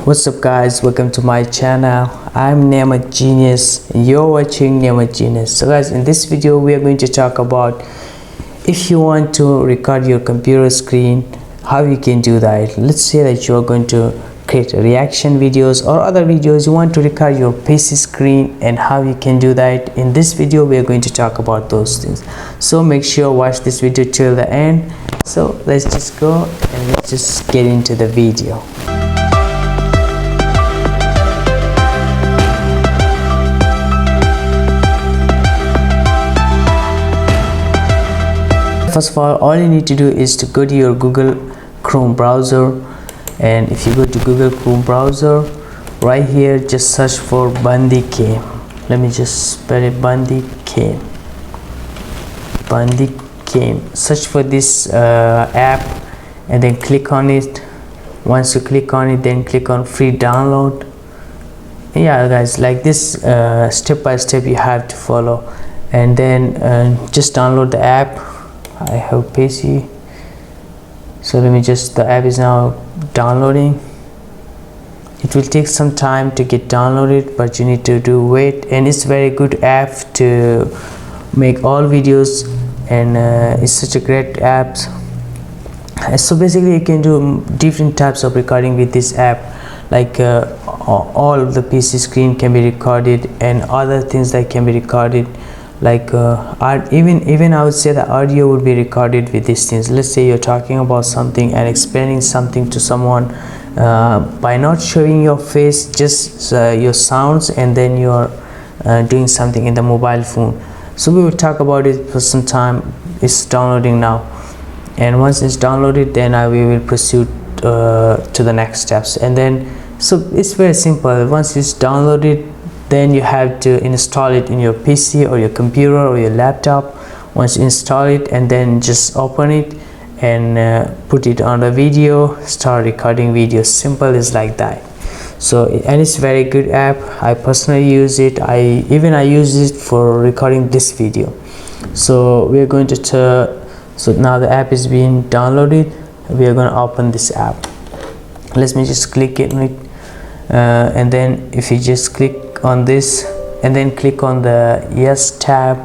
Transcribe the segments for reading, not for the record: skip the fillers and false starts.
What's up guys, welcome to my channel. I'm Name Genius and you're watching Name Genius. So guys, in this video we are going to talk about if you want to record your computer screen, how you can do that. Let's say that you are going to create reaction videos or other videos, you want to record your PC screen and how you can do that. In this video we are going to talk about those things, so make sure watch this video till the end. So let's just go and let's just get into the video. First of all you need to do is to go to your Google Chrome browser, and if you go to Google Chrome browser, right here just search for Bandicam. Let me just spell it, Bandicam. Search for this app and then click on it. Once you click on it, then click on free download. Yeah guys, like this step by step you have to follow, and then just download the app. I have PC, so let me just, the app is now downloading. It will take some time to get downloaded, but you need to wait, and it's very good app to make all videos, and it's such a great app. So basically you can do different types of recording with this app, like all of the PC screen can be recorded and other things that can be recorded, like even I would say the audio would be recorded with these things. Let's say you're talking about something and explaining something to someone by not showing your face, just your sounds, and then you're doing something in the mobile phone. So we will talk about it for some time. It's downloading now, and once it's downloaded, then we will proceed to the next steps. And then so it's very simple. Once it's downloaded, then you have to install it in your PC or your computer or your laptop. Once you install it, and then just open it and put it on the video, start recording videos. Simple is like that. So, and it's very good app. I personally use it. I use it for recording this video. So we are going to so now the app is being downloaded. We are going to open this app. Let me just click it, and then if you just click on this and then click on the yes tab,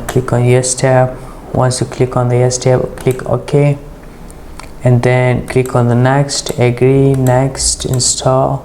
click on yes tab. Once you click on the yes tab, click OK, and then click on the next, agree, next, install.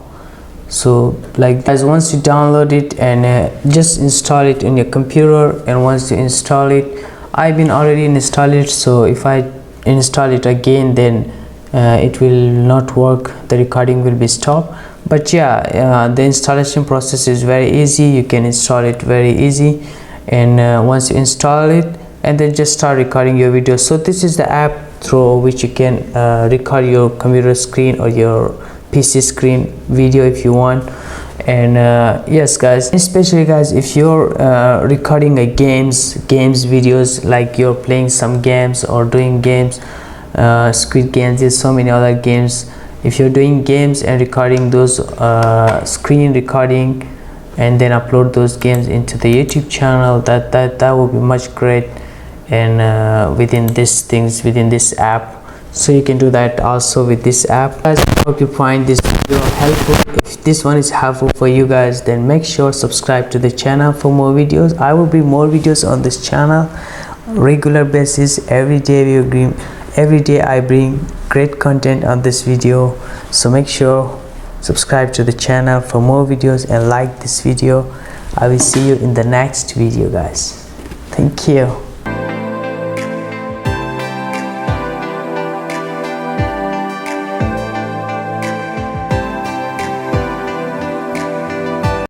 So like guys, once you download it and just install it in your computer, and once you install it, I've been already installed it, so if I install it again, then it will not work, the recording will be stopped. But yeah, the installation process is very easy. You can install it very easy, and once you install it, and then just start recording your video. So this is the app through which you can record your computer screen or your PC screen video if you want. And yes guys, especially guys, if you're recording a games videos, like you're playing some games or doing games, Squid Games, there's so many other games. If you're doing games and recording those screen recording and then upload those games into the YouTube channel, that will be much great, and within this app. So you can do that also with this app. Guys, I hope you find this video helpful. If this one is helpful for you guys, then make sure subscribe to the channel for more videos. I will bring more videos on this channel regular basis. Every day I bring great content on this video, so make sure subscribe to the channel for more videos and like this video. I will see you in the next video guys. Thank you.